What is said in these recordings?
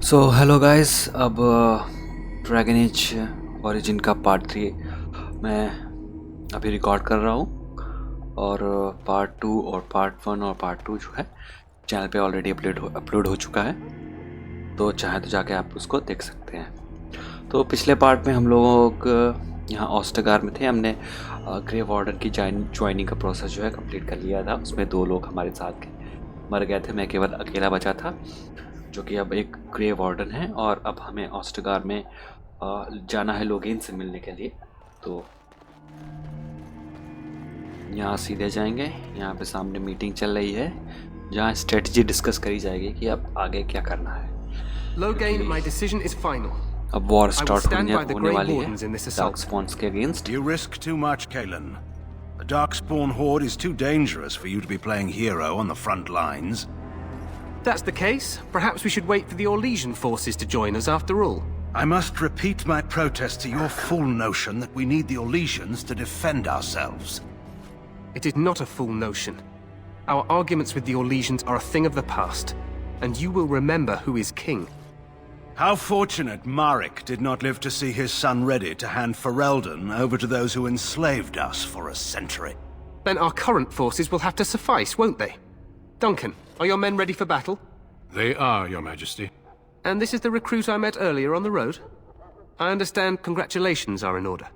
So hello guys. अब dragon as origin का part 3 मैं अभी रिकॉर्ड कर रहा हूँ और पार्ट 2 और पार्ट 1 और पार्ट 2 जो है चैनल पे ऑलरेडी अपलोड हो चुका है, तो चाहे तो जाके आप उसको देख सकते हैं। तो पिछले पार्ट में हम लोग यहाँ ऑस्टगार में थे। हमने ग्रे वार्डन की ज्वाइनिंग का प्रोसेस जो है कंप्लीट कर लिया था। उसमें 2 लोग हमारे साथ मर गए थे, मैं केवल अकेला बचा था, जो कि अब एक ग्रे वार्डन है। और अब हमें ऑस्टगार में जाना है लोगेन से मिलने के लिए। तो यहाँ सीधे जाएंगे। यहाँ पे सामने मीटिंग चल रही है जहाँ स्ट्रेटजी डिस्कस करी जाएगी कि अब आगे क्या करना है। Logain, my decision is final. अब war I will start stand by the होने Grey वाली है Wardens in this assault. डार्कस्पॉन्स के against. You risk too much, Kalen. The Darkspawn horde is too dangerous for you to be playing hero on the front lines. That's the case. Perhaps we should wait for the Orlesian forces to join us after all. I must repeat my protest to your fool notion that we need the Orlesians to defend ourselves. It is not a fool notion. Our arguments with the Orlesians are a thing of the past, and you will remember who is king. How fortunate Marek did not live to see his son ready to hand Ferelden over to those who enslaved us for a century. Then our current forces will have to suffice, won't they? Duncan, are your men ready for battle? They are, Your Majesty. And this is the recruit I met earlier on the road? I understand congratulations are in order.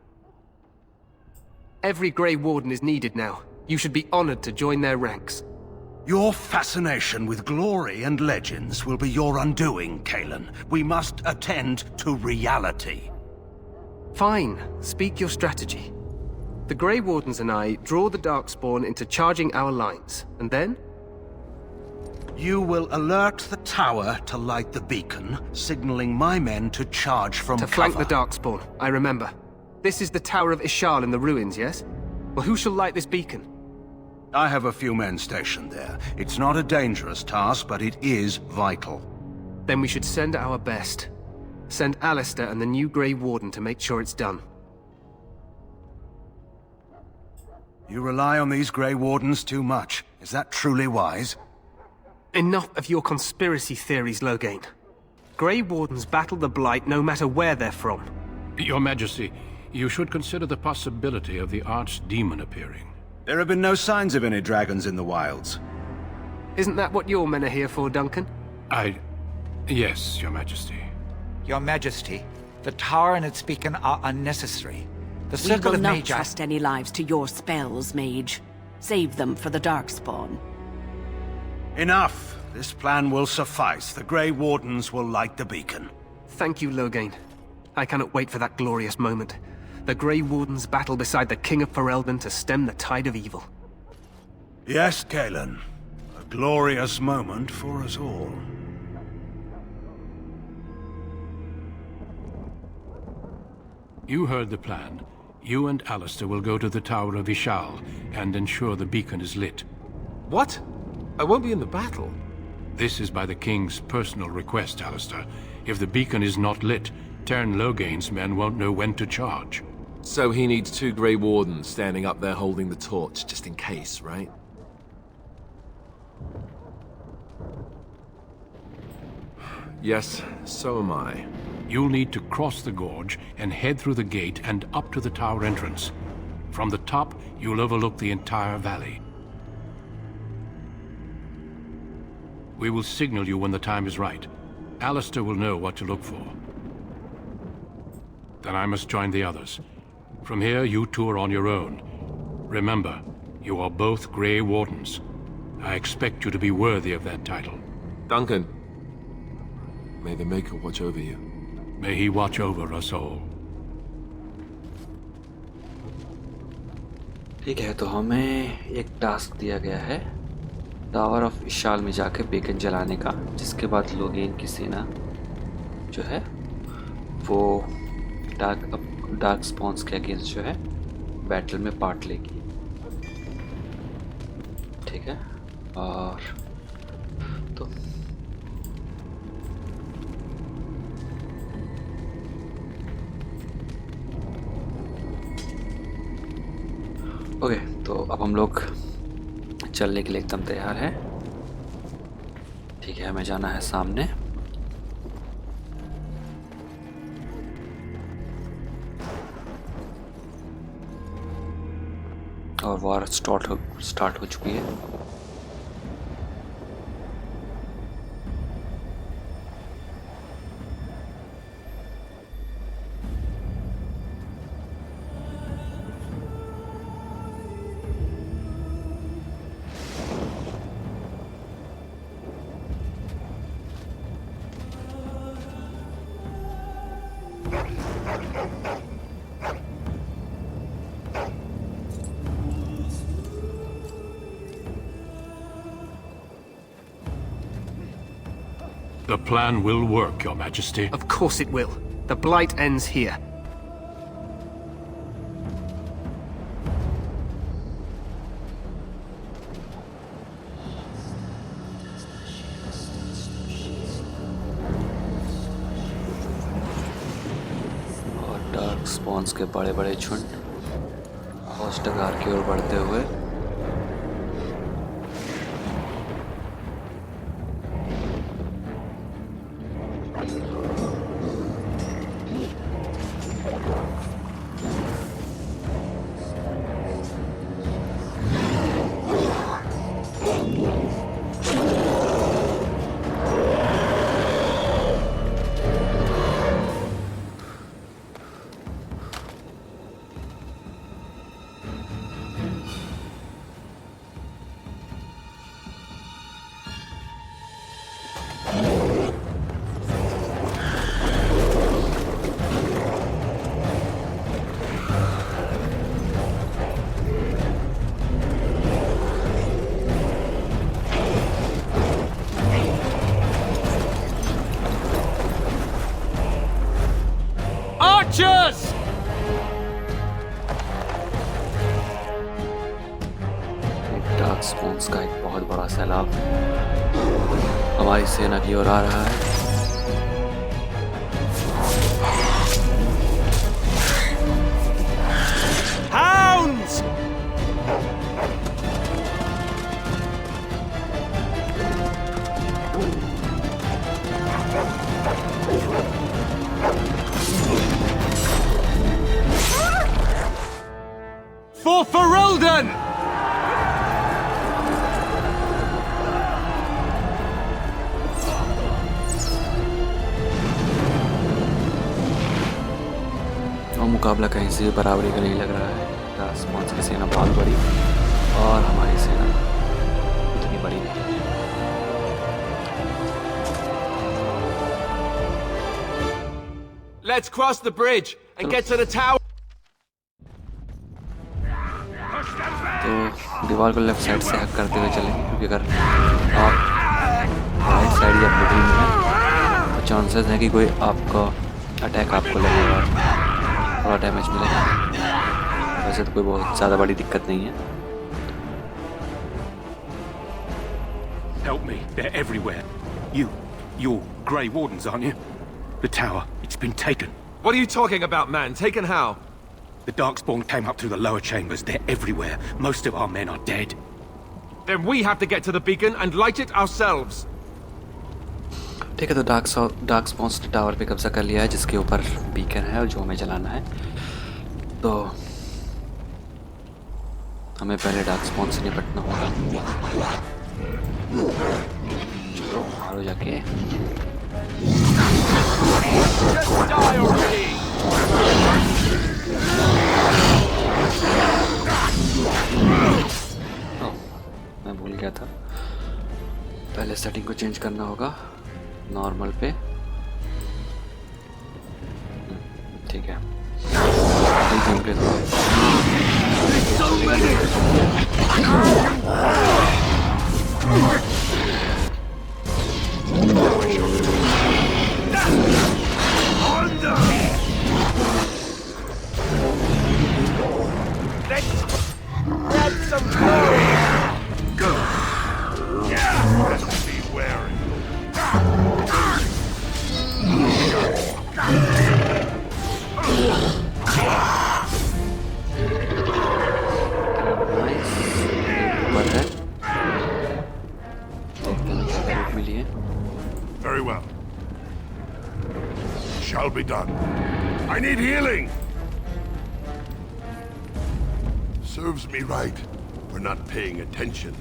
Every Grey Warden is needed now. You should be honored to join their ranks. Your fascination with glory and legends will be your undoing, Kalen. We must attend to reality. Fine. Speak your strategy. The Grey Wardens and I draw the Darkspawn into charging our lines, and then? You will alert the tower to light the beacon, signaling my men to charge from To cover. flank the Darkspawn, I remember. This is the Tower of Ishal in the ruins, yes? Well, who shall light this beacon? I have a few men stationed there. It's not a dangerous task, but it is vital. Then we should send our best. Send Alistair and the new Grey Warden to make sure it's done. You rely on these Grey Wardens too much. Is that truly wise? Enough of your conspiracy theories, Logain. Grey Wardens battle the Blight no matter where they're from. Your Majesty, you should consider the possibility of the archdemon appearing. There have been no signs of any dragons in the wilds. Isn't that what your men are here for, Duncan? Yes, Your Majesty. Your Majesty, the tower and its beacon are unnecessary. The We circle will of not mage... trust any lives to your spells, mage. Save them for the Darkspawn. Enough! This plan will suffice. The Grey Wardens will light the beacon. Thank you, Logain. I cannot wait for that glorious moment. The Grey Wardens battle beside the King of Ferelden to stem the tide of evil. Yes, Kalen. A glorious moment for us all. You heard the plan. You and Alistair will go to the Tower of Ishal and ensure the beacon is lit. What? I won't be in the battle. This is by the King's personal request, Alistair. If the beacon is not lit, Tern Logain's men won't know when to charge. So he needs 2 Grey Wardens standing up there holding the torch, just in case, right? Yes, so am I. You'll need to cross the gorge and head through the gate and up to the tower entrance. From the top, you'll overlook the entire valley. We will signal you when the time is right. Alistair will know what to look for. Then I must join the others. From here, you two are on your own. Remember, you are both Grey Wardens. I expect you to be worthy of that title. Duncan, may the Maker watch over you. May he watch over us all. ठीक है, तो हमें एक task दिया गया है tower of Ishal में जाके बेकन जलाने का, जिसके बाद लोगेन की सेना जो है वो डार्कस्पॉन्स के अगेंस्ट जो है बैटल में पार्ट लेगी। ठीक है, और तो ओके, तो अब हम लोग चलने के लिए एकदम तैयार है। ठीक है, हमें जाना है सामने। और वार स्टार्ट हो चुकी है। The plan will work, Your Majesty. Of course it will. The Blight ends here. और डार्क स्पॉन्स के बड़े बड़े झुंड होस्टगार की ओर बढ़ते हुए Archers! डार्क स्पॉन्स का एक बहुत बड़ा सैलाब हमारी सेना की ओर आ रहा है। Hounds! For Ferelden! और मुकाबला कहीं से बराबरी का नहीं लग रहा है। डार्क स्पॉन्स की सेना बहुत बड़ी और हमारी सेना उतनी बड़ी नहीं। Let's cross the bridge and get to the tower. तो दीवार को लेफ्ट साइड से हैक करते हुए चलेंगे, क्योंकि अगर आप राइट साइड या मिडिल में हैं तो चांसेस हैं कि कोई आपका अटैक आपको लगेगा, थोड़ा डैमेज मिलेगा। वैसे तो कोई बहुत ज़्यादा बड़ी दिक्कत नहीं है। Help me, they're everywhere. You're Grey Wardens, aren't you? The tower, it's been taken. What are you talking about, man? Taken how? The Darkspawn came up through the lower chambers. They're everywhere. Most of our men are dead. Then we have to get to the beacon and light it ourselves. ठीक है, तो dark spawns ने tower पे कब्जा कर लिया है, जिसके ऊपर बीकन है और जो हमें जलाना है। तो हमें पहले डार्क स्पॉन्स से निपटना होगा। चलो मारो जाके। Just die already! मैं भूल गया था, पहले सेटिंग को चेंज करना होगा नॉर्मल पे। ठीक है, game play Let's grab some glory! Go! Yeah! Be wary. Very well. Shall be done. I need healing. Serves me right for not paying attention.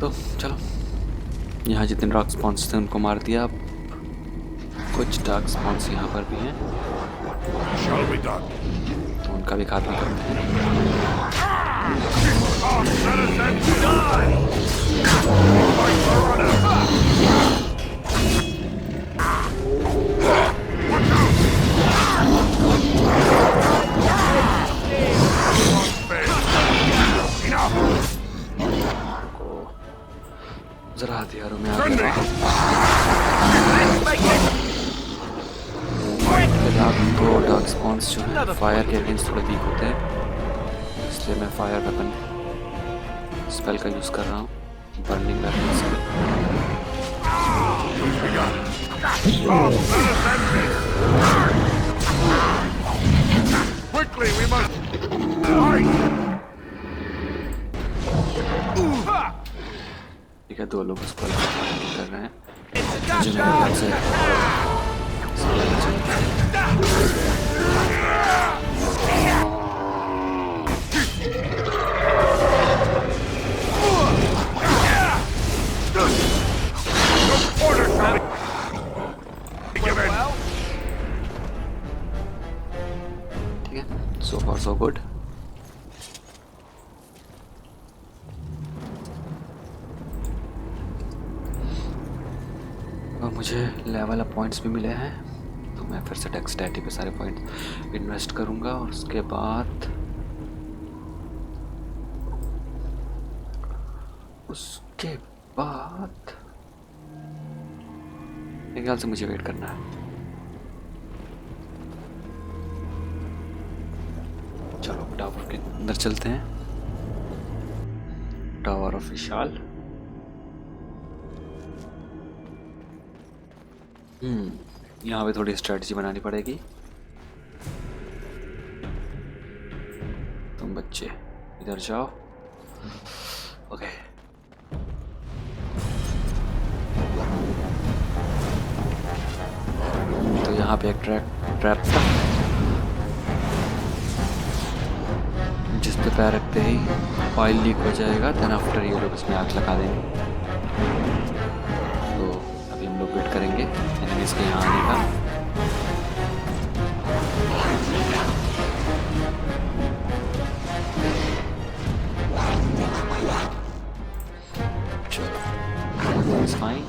तो चलो, यहाँ जितने डार्कस्पॉन्स थे उनको मार दिया। अब कुछ डार्कस्पॉन्स यहाँ पर भी हैं, तो उनका भी खात्मा करते हैं। जरा हथियारों में आ गया। तो डार्कस्पॉन्स जो है फायर के अगेंस्ट थोड़े वीक होते हैं, इसलिए मैं फायर वेपन स्पेल का यूज कर रहा हूँ, बर्निंग वेपन स्पेल। ठीक है, दो लोग उसको कर रहे हैं जो मेरे ख्याल से ठीक है। So for so good. और मुझे लेवल अप पॉइंट्स भी मिले हैं, तो मैं फिर से डेक्सटैटिटी पे सारे पॉइंट्स इन्वेस्ट करूंगा। और उसके बाद मेरे ख्याल से मुझे वेट करना है। चलो टावर के अंदर चलते हैं। टावर ऑफ विशाल। यहाँ पे थोड़ी स्ट्रेटजी बनानी पड़ेगी। तुम बच्चे इधर जाओ। ओके, तो यहाँ पे एक ट्रैप था, जिस पे पैर रखते ही ऑयल लीक हो जाएगा। देन आफ्टर ये लोग इसमें आग लगा देंगे। तो अभी हम लोग वेट करेंगे एनिमीज के यहाँ आने का। चलो, इट्स फाइन।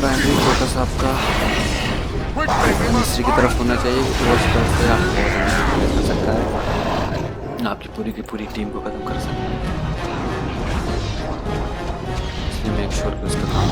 प्राइमरी फोकस आपका मिस्ट्री की तरफ होना चाहिए, क्योंकि वो स्पेल से आप बहुत कर सकता है, आपकी पूरी की पूरी टीम को खत्म कर सकता है। इसलिए मेक श्योर कि उसका काम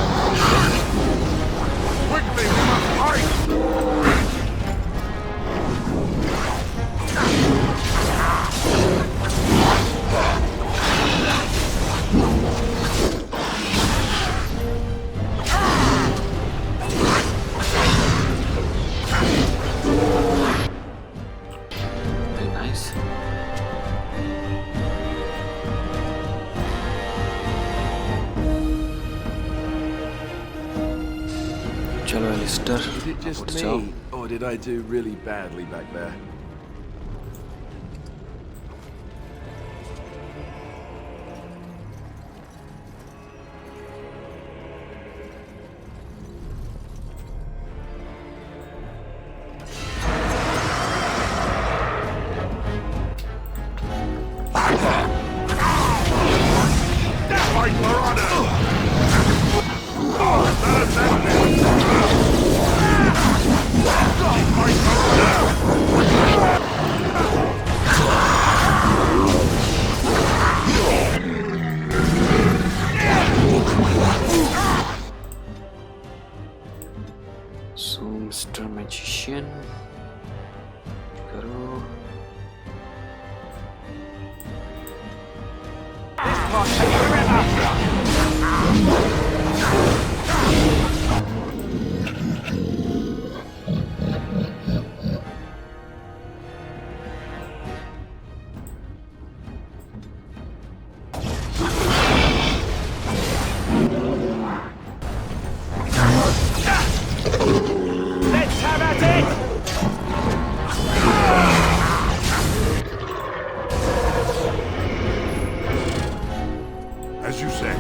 Is it just me, or did I do really badly back there? So mister magician करो। As you say.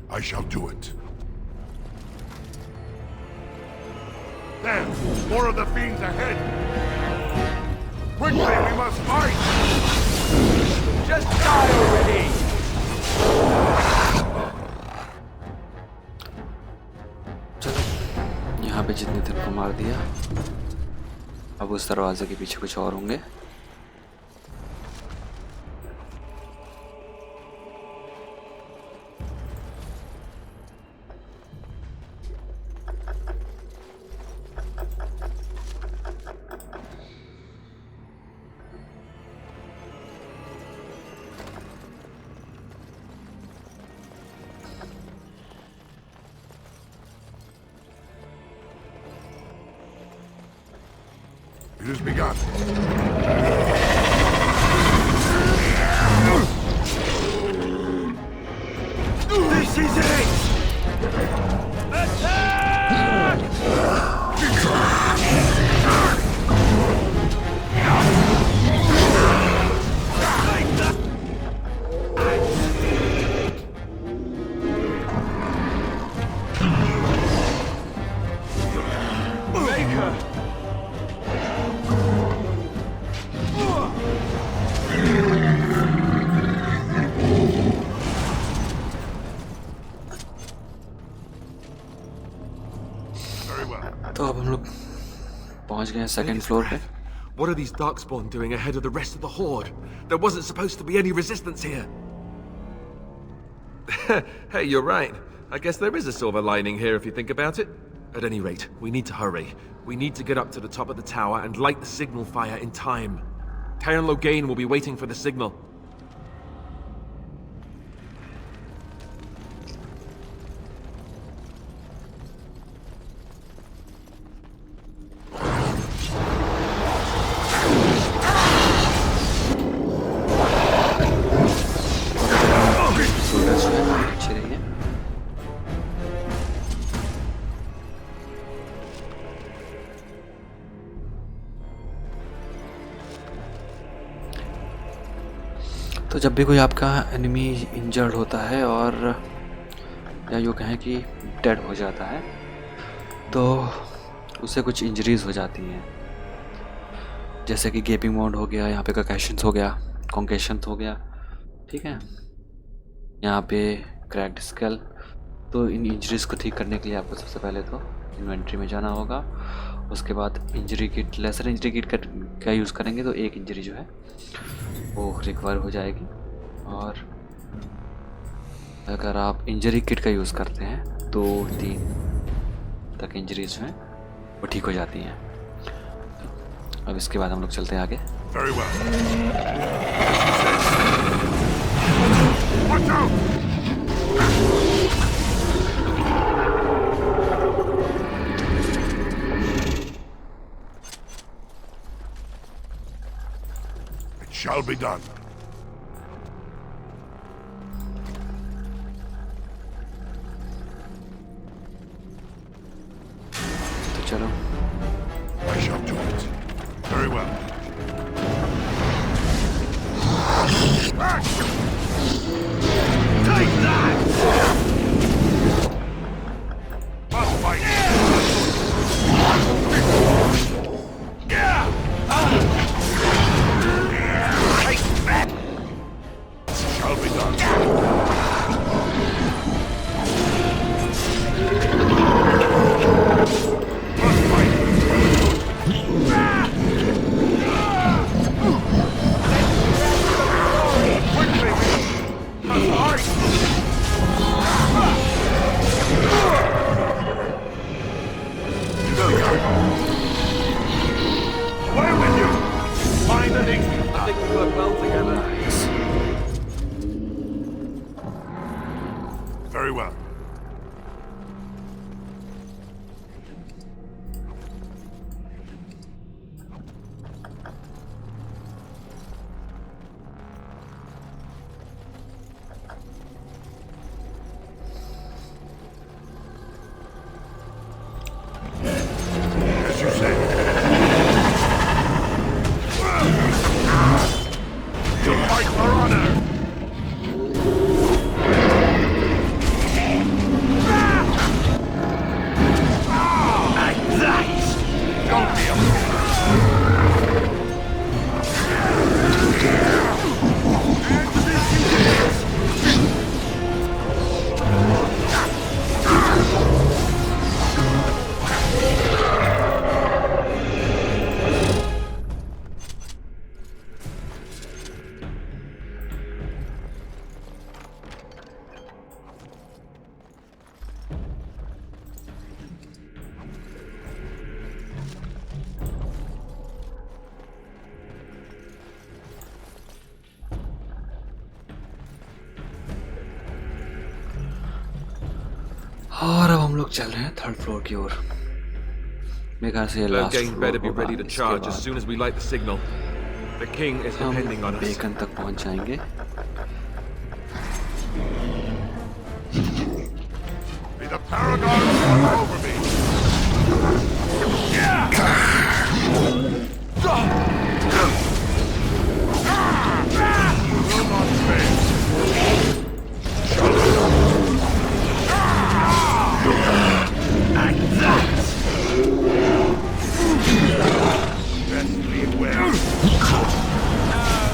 I shall do it. There! More of the fiends ahead! Quickly, we must fight! Just die already! चलो यहाँ पे जितने दिन को मार दिया, अब उस दरवाजे के पीछे कुछ और होंगे। It has begun. This is it! Attack! Maker! तो अब हम लोग पहुंच गए हैं सेकंड फ्लोर पे। What are these Darkspawn doing ahead of the rest of the Horde? There wasn't supposed to be any resistance here. Hey, you're right. I guess there is a silver lining here if you think about it. At any rate, we need to hurry. We need to get up to the top of the tower and light the signal fire in time. Tyron Loghain will be waiting for the signal. तो जब भी कोई आपका enemy injured होता है और या यूँ कहें कि डेड हो जाता है तो उसे कुछ इंजरीज हो जाती हैं, जैसे कि गेपिंग माउंड हो गया, यहाँ पे कंकैशंस हो गया, कॉन्केशंस हो गया, ठीक है, यहाँ पे क्रैक्ड स्केल। तो इन इंजरीज को ठीक करने के लिए आपको सबसे पहले तो इन्वेंट्री में जाना होगा। उसके बाद injury kit, laser injury kit का यूज़ करेंगे तो एक इंजरी जो है वो रिकवर हो जाएगी, और अगर आप इंजरी किट का यूज़ करते हैं 2-3 तक इंजरीज जो हैं वो ठीक हो जाती हैं। अब इसके बाद हम लोग चलते हैं आगे। Very well. Watch out! It shall be done. तो चलो। I shall do it. Very well. Take that! Must fight. Take that! Shall be done. Must fight. Quickly! Must fight! Very well. As you say. To fight for honor! Don't be और अब हम लोग चल रहे हैं third floor की ओर। मेरे ख्याल से ये last Loghain better be floor ready to charge as soon as we light the signal. The king is depending on हम us. बेकन तक पहुंच जाएंगे। Be the paragon watch over me! Will not fail. Best leave well.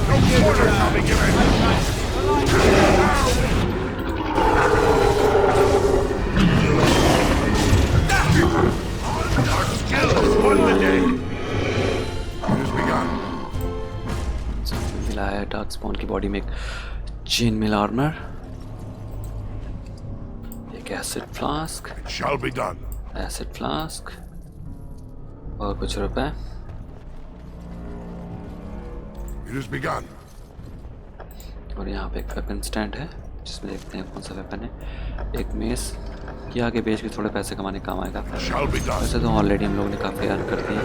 No orders shall be given. Our skill has won the day. It has begun. मिला है डार्कस्पॉन की body में एक chain मिल armour, एक acid flask, It shall be done. Acid flask और कुछ रुपए। It has begun. और यहाँ पे एक वेपन स्टैंड है जिसमें देखते हैं कौन सा वेपन है। एक मेस, ये आगे बेच के थोड़े पैसे कमाने काम आएगा। Shall be done. वैसे तो ऑलरेडी हम लोगों ने काफ़ी अर्न कर दिए।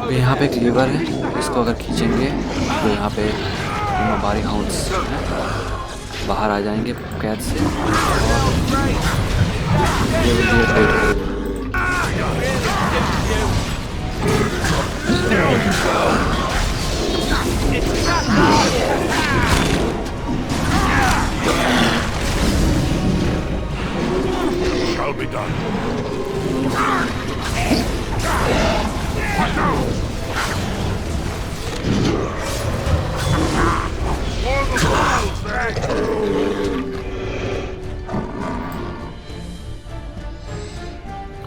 अभी यहाँ पे एक लीवर है, इसको अगर खींचेंगे तो यहाँ पे हमारी हाउंड्स बाहर आ जाएंगे कैद से। ये will be a great help. Shall be done. For the battle's sake.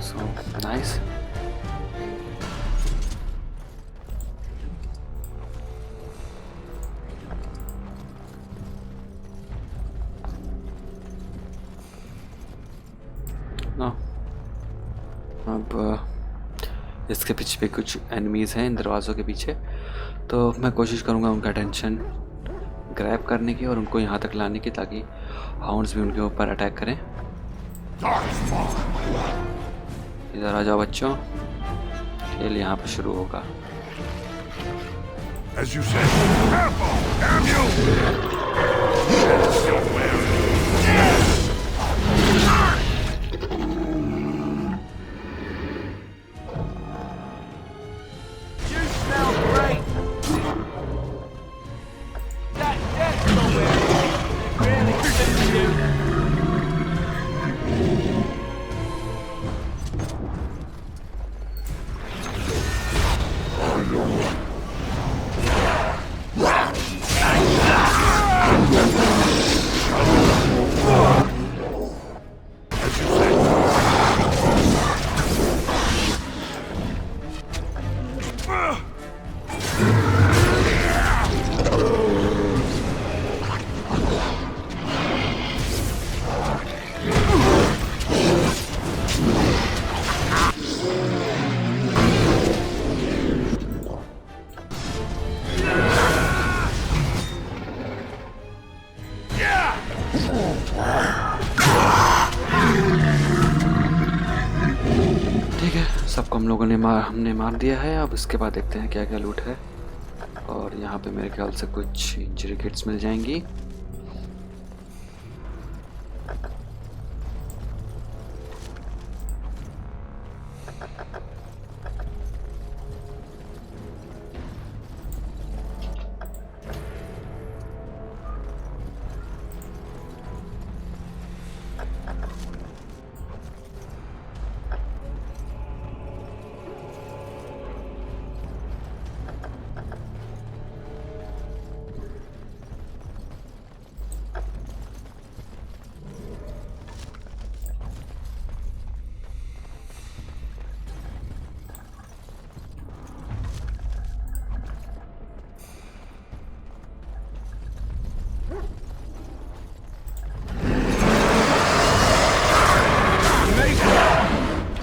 So nice. No. अब इसके पीछे भी कुछ एनिमीज हैं इन दरवाज़ों के पीछे, तो मैं कोशिश करूँगा उनका अटेंशन ग्रैब करने की और उनको यहाँ तक लाने की ताकि हाउंड्स भी उनके ऊपर अटैक करें। इधर आ जाओ बच्चों, खेल यहाँ पे शुरू होगा। As you said. Careful! Damn you! Yes, you will. You smell great! That death somewhere really suits you. सबको हमने मार दिया है। अब इसके बाद देखते हैं क्या क्या लूट है। और यहाँ पे मेरे ख्याल से कुछ इंजरी किट्स मिल जाएंगी।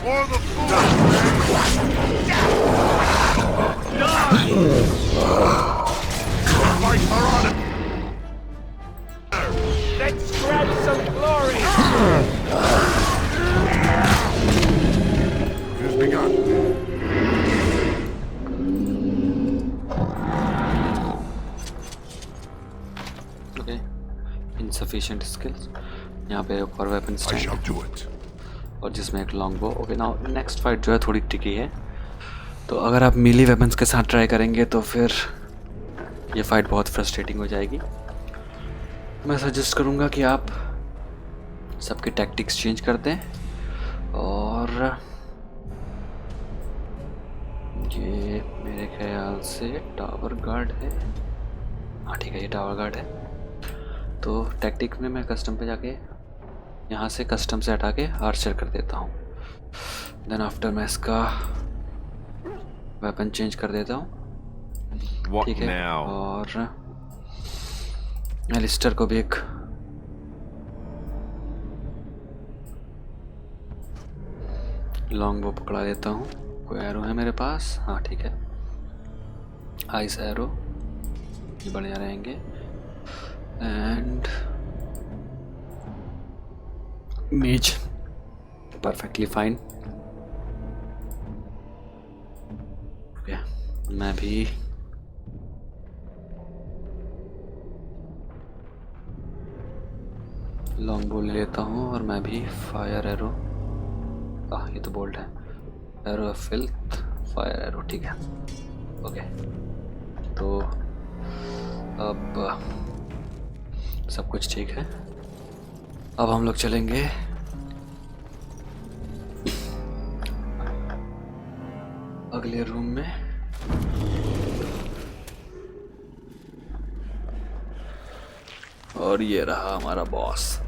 For the fool! Fight for honor! Let's grab some glory! Has begun. Okay, insufficient skills। यहाँ पे एक और weapon I stand shall do it. और जिसमें एक लॉन्ग बो। ओके, नाउ नेक्स्ट फाइट जो है थोड़ी ट्रिकी है। तो अगर आप मीली वेपन्स के साथ ट्राई करेंगे तो फिर ये फाइट बहुत फ्रस्ट्रेटिंग हो जाएगी। मैं सजेस्ट करूँगा कि आप सबके टैक्टिक्स चेंज कर दें। और ये मेरे ख्याल से टावर गार्ड है। हाँ ठीक है, ये टावर गार्ड है। तो टैक्टिक में मैं कस्टम पे जाके यहाँ से कस्टम से हटा के आर्चर कर देता हूँ। देन आफ्टर मैं इसका वेपन चेंज कर देता हूँ। ठीक है, और एलिस्टर को भी एक लॉन्ग बो पकड़ा देता हूँ। कोई एरो है मेरे पास? हाँ ठीक है, आइस एरो, ये बढ़िया रहेंगे। एंड मेज परफेक्टली फाइन। ओके, मैं भी लॉन्ग बो ले लेता हूँ। और मैं भी फायर एरो, ये तो बोल्ड है, arrow of filth, fire arrow, ठीक है। ओके, तो अब सब कुछ ठीक है। अब हम लोग चलेंगे अगले रूम में। और ये रहा हमारा बॉस।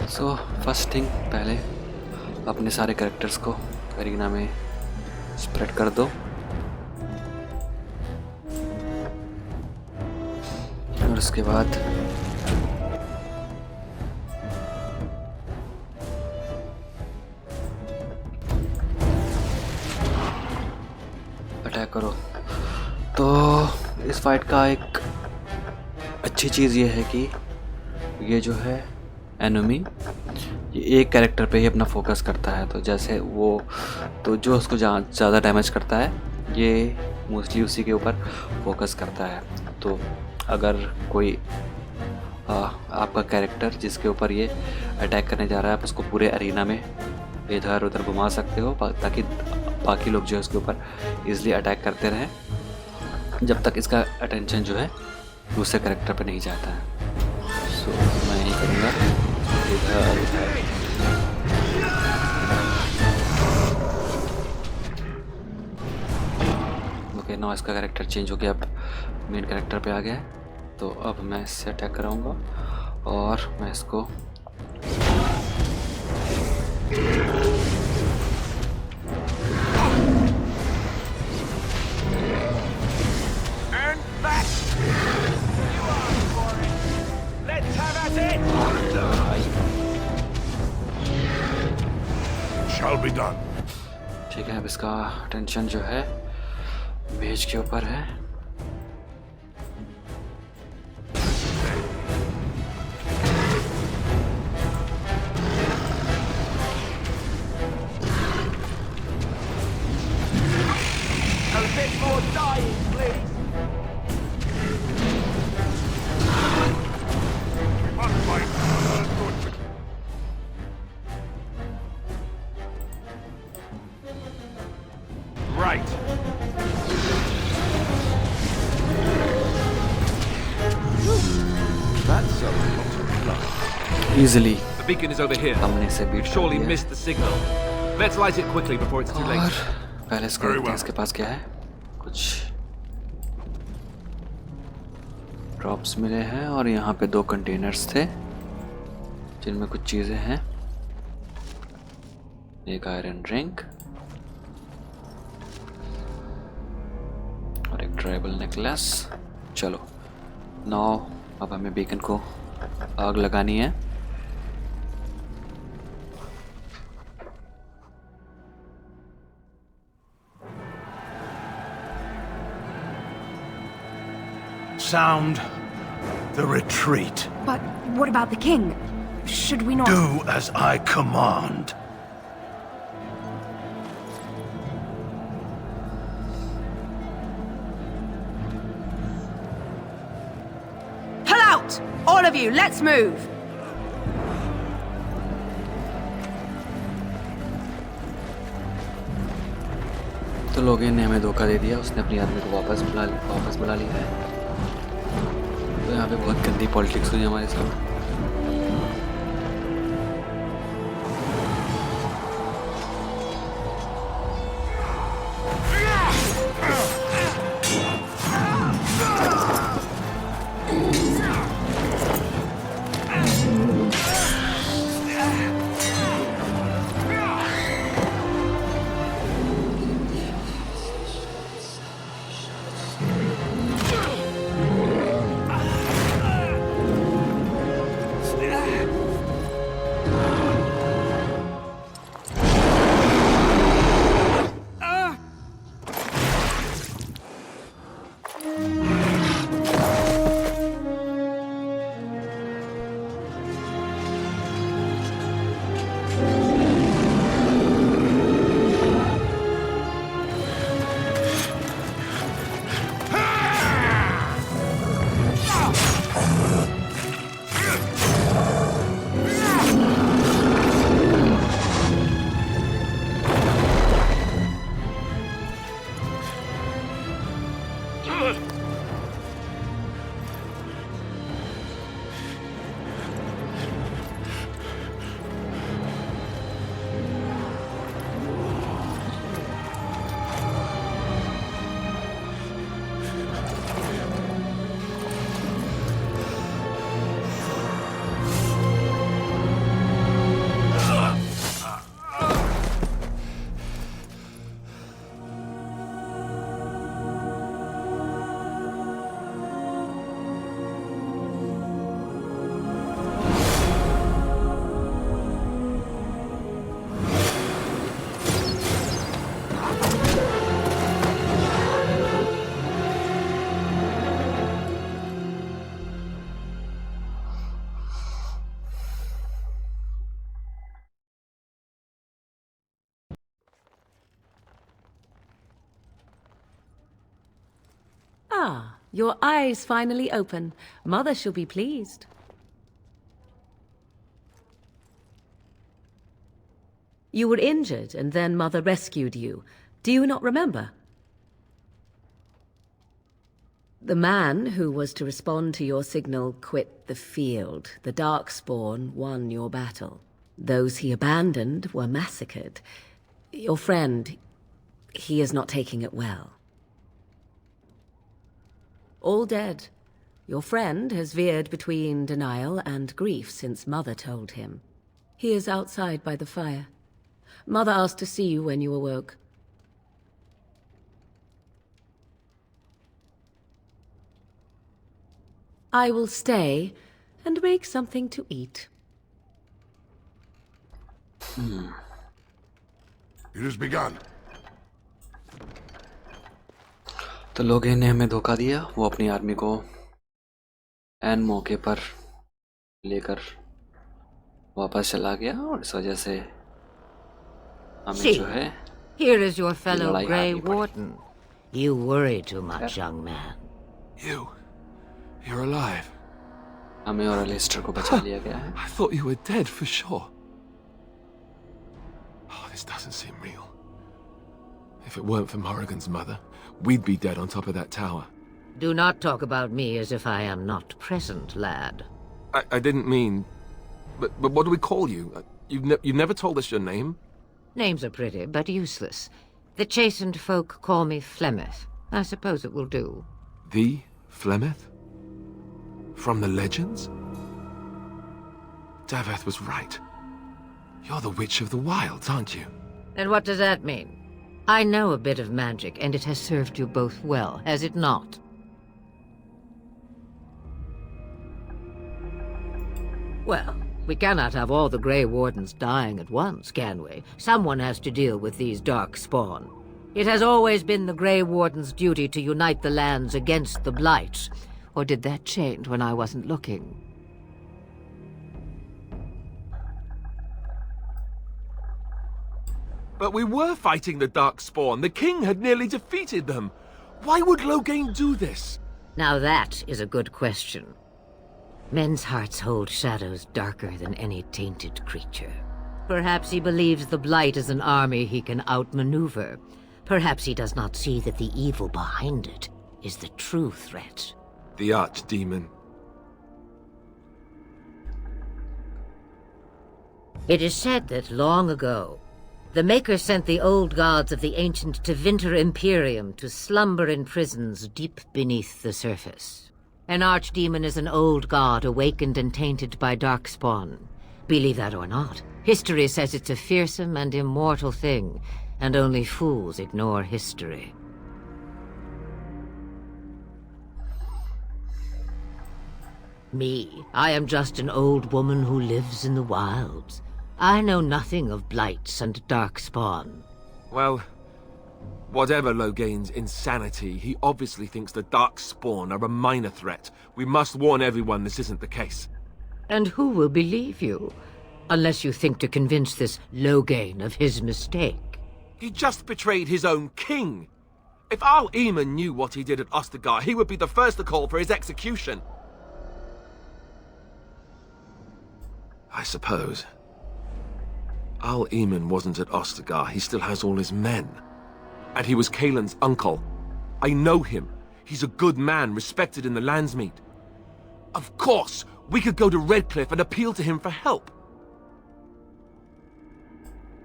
सो फर्स्ट थिंग, पहले अपने सारे कैरेक्टर्स को एरिना में स्प्रेड कर दो। और उसके बाद अटैक करो। तो इस फाइट का एक अच्छी चीज़ ये है कि ये जो है एनिमी, ये एक कैरेक्टर पे ही अपना फोकस करता है। तो जैसे वो, तो जो उसको ज़्यादा डैमेज करता है ये मोस्टली उसी के ऊपर फोकस करता है। तो अगर कोई आपका कैरेक्टर जिसके ऊपर ये अटैक करने जा रहा है, आप उसको पूरे अरीना में इधर उधर घुमा सकते हो ताकि बाकी लोग जो है उसके ऊपर इजीली अटैक करते रहें, जब तक इसका अटेंशन जो है दूसरे कैरेक्टर पे नहीं जाता है। सो मैं यही करूँगा, इधर उधर। ओके, नाउ इसका कैरेक्टर चेंज हो गया, अब मेन कैरेक्टर पे आ गया है। तो अब मैं इससे अटैक कराऊंगा और मैं इसको Shall be done. ठीक है। अब इसका टेंशन जो है मेज के ऊपर है। A bit more dying, please. We must find good. Right. That's a lot of blood. Easily The beacon is over here. हमने इसे We've बीट कर surely दिया। missed the signal. Let's light it quickly before it's too और late. पहले इसको देखते हैं इसके पास क्या है। कुछ ड्रॉप्स मिले हैं और यहाँ पे 2 कंटेनर्स थे जिनमें कुछ चीज़ें हैं। एक आयरन ड्रिंक और एक ट्राइबल नेकलेस। चलो नाउ अब हमें बीकन को आग लगानी है। Sound the retreat. But what about the king? Should we not... Do as I command. Pull out! All of you, let's move! तो लोगों ने हमें धोखा दे दिया। उसने अपनी आदमी को वापस बुला लिया है। तो यहाँ पे बहुत गंदी पॉलिटिक्स हुई हमारे साथ। Ah, your eyes finally open. Mother shall be pleased. You were injured, and then Mother rescued you. Do you not remember? The man who was to respond to your signal quit the field. The Darkspawn won your battle. Those he abandoned were massacred. Your friend, he is not taking it well. All dead. Your friend has veered between denial and grief since Mother told him. He is outside by the fire. Mother asked to see you when you awoke. I will stay and make something to eat. It has begun. तो लोगे ने हमें धोखा दिया। वो अपनी army को N मौके पर लेकर वापस चला गया और इस वजह से हमें जो है Here is your fellow लड़ाई Grey हारनी पड़ी। Warden. You worry too much, young man. You're alive. हमें और अलिस्टर को बचा लिया गया है। I thought you were dead for sure. Oh, this doesn't seem real. If it weren't for Morrigan's mother, we'd be dead on top of that tower. Do not talk about me as if I am not present, lad. I didn't mean... But what do we call you? You've never told us your name? Names are pretty, but useless. The chastened folk call me Flemeth. I suppose it will do. The Flemeth? From the legends? Daveth was right. You're the Witch of the Wilds, aren't you? And what does that mean? I know a bit of magic, and it has served you both well, has it not? Well, we cannot have all the Grey Wardens dying at once, can we? Someone has to deal with these Darkspawn. It has always been the Grey Warden's duty to unite the lands against the Blight. Or did that change when I wasn't looking? But we were fighting the Darkspawn. The king had nearly defeated them. Why would Loghain do this? Now that is a good question. Men's hearts hold shadows darker than any tainted creature. Perhaps he believes the Blight is an army he can outmaneuver. Perhaps he does not see that the evil behind it is the true threat. The archdemon. It is said that long ago, the Maker sent the old gods of the ancient Tevinter Imperium to slumber in prisons deep beneath the surface. An archdemon is an old god awakened and tainted by Darkspawn. Believe that or not, history says it's a fearsome and immortal thing, and only fools ignore history. Me, I am just an old woman who lives in the wilds. I know nothing of blights and Darkspawn. Well, whatever Loghain's insanity, he obviously thinks the Darkspawn are a minor threat. We must warn everyone this isn't the case. And who will believe you? Unless you think to convince this Loghain of his mistake. He just betrayed his own king. If Al Eamon knew what he did at Ostagar, he would be the first to call for his execution. I suppose. Al Eamon wasn't at Ostagar. He still has all his men. And he was Kaelin's uncle. I know him. He's a good man, respected in the Landsmeet. Of course, we could go to Redcliffe and appeal to him for help.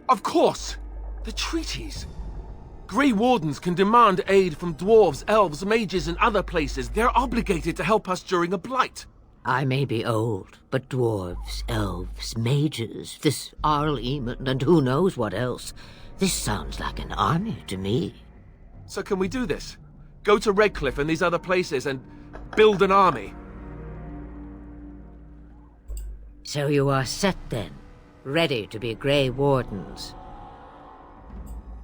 Of course! The treaties. Grey Wardens can demand aid from dwarves, elves, mages, and other places. They're obligated to help us during a blight. I may be old, but dwarves, elves, mages, this Arl Eamon, and who knows what else. This sounds like an army to me. So can we do this? Go to Redcliffe and these other places and build an army? So you are set then, ready to be Grey Wardens.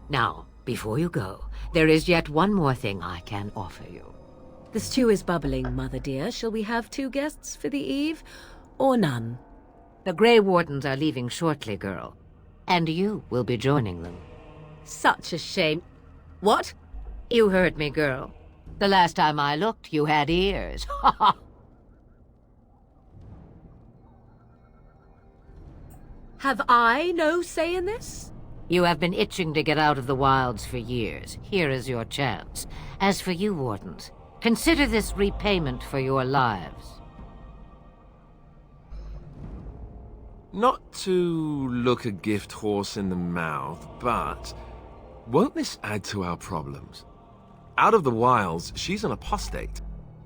Now, before you go, there is yet one more thing I can offer you. The stew is bubbling, Mother dear. Shall we have 2 guests for the eve, or none? The Grey Wardens are leaving shortly, girl. And you will be joining them. Such a shame. What? You heard me, girl. The last time I looked, you had ears. Ha ha! Have I no say in this? You have been itching to get out of the wilds for years. Here is your chance. As for you, Wardens, consider this repayment for your lives. Not to look a gift horse in the mouth, but won't this add to our problems? Out of the wilds, she's an apostate.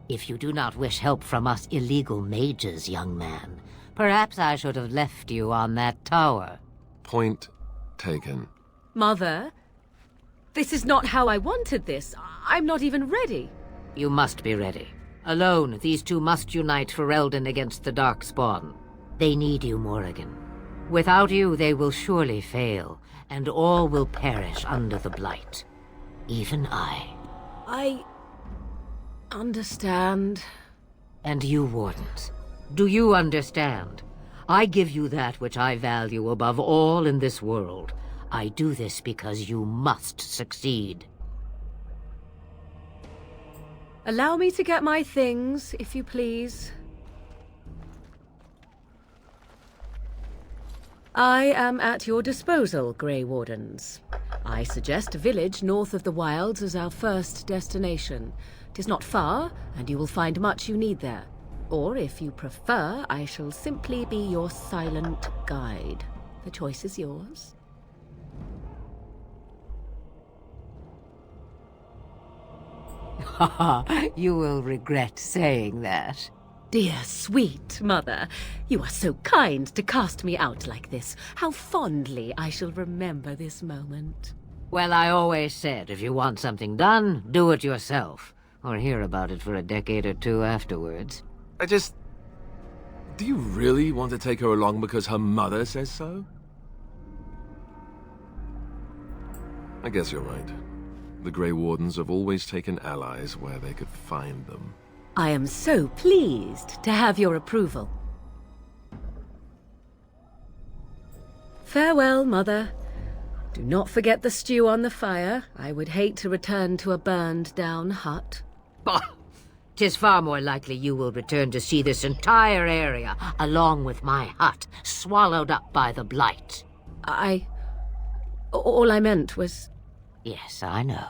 If you do not wish help from us illegal mages, young man, perhaps I should have left you on that tower. Point taken. Mother, this is not how I wanted this. I'm not even ready. You must be ready. Alone, these two must unite Ferelden against the Darkspawn. They need you, Morrigan. Without you, they will surely fail, and all will perish under the Blight. Even I. understand. And you, Wardens, do you understand? I give you that which I value above all in this world. I do this because you must succeed. Allow me to get my things, if you please. I am at your disposal, Grey Wardens. I suggest a village north of the wilds as our first destination. 'Tis not far, and you will find much you need there. Or, if you prefer, I shall simply be your silent guide. The choice is yours. You will regret saying that. Dear sweet mother, you are so kind to cast me out like this. How fondly I shall remember this moment. Well, I always said, if you want something done, do it yourself. Or hear about it for a decade or two afterwards. Do you really want to take her along because her mother says so? I guess you're right. The Grey Wardens have always taken allies where they could find them. I am so pleased to have your approval. Farewell, Mother. Do not forget the stew on the fire. I would hate to return to a burned-down hut. Bah! 'Tis far more likely you will return to see this entire area, along with my hut, swallowed up by the Blight. All I meant was... Yes, I know.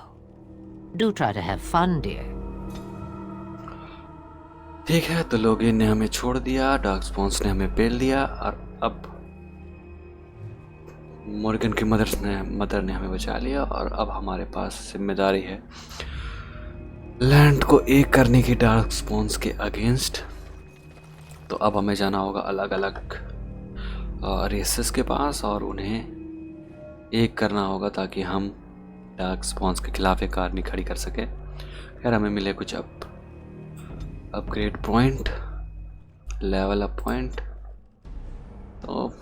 Do try to have fun, dear. ठीक है, तो लोगेन ने हमें छोड़ दिया, डार्कस्पॉन्स ने हमें पेल दिया, और अब मॉर्गन की मदर ने हमें बचा लिया, और अब हमारे पास जिम्मेदारी है लैंड को एक करने की डार्कस्पॉन्स के अगेंस्ट। तो अब हमें जाना होगा अलग अलग रेसेस के पास और उन्हें एक करना होगा ताकि हम डार्कस्पॉन्स के खिलाफ एक आर्मी खड़ी कर सके। खैर हमें मिले कुछ upgrade point, level up point, तो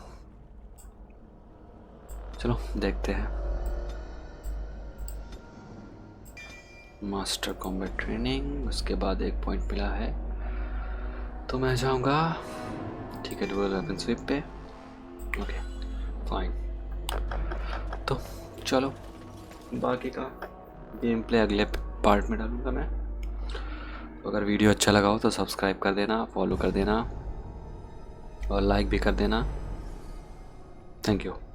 चलो देखते हैं। मास्टर कॉम्बैट ट्रेनिंग, उसके बाद एक पॉइंट मिला है, तो मैं जाऊंगा, ठीक है, डुअल वेपन स्विप पे। ओके फाइन, तो चलो बाकी का गेम प्ले अगले पार्ट में डालूंगा मैं। तो अगर वीडियो अच्छा लगा हो तो सब्सक्राइब कर देना, फॉलो कर देना और लाइक भी कर देना। Thank you.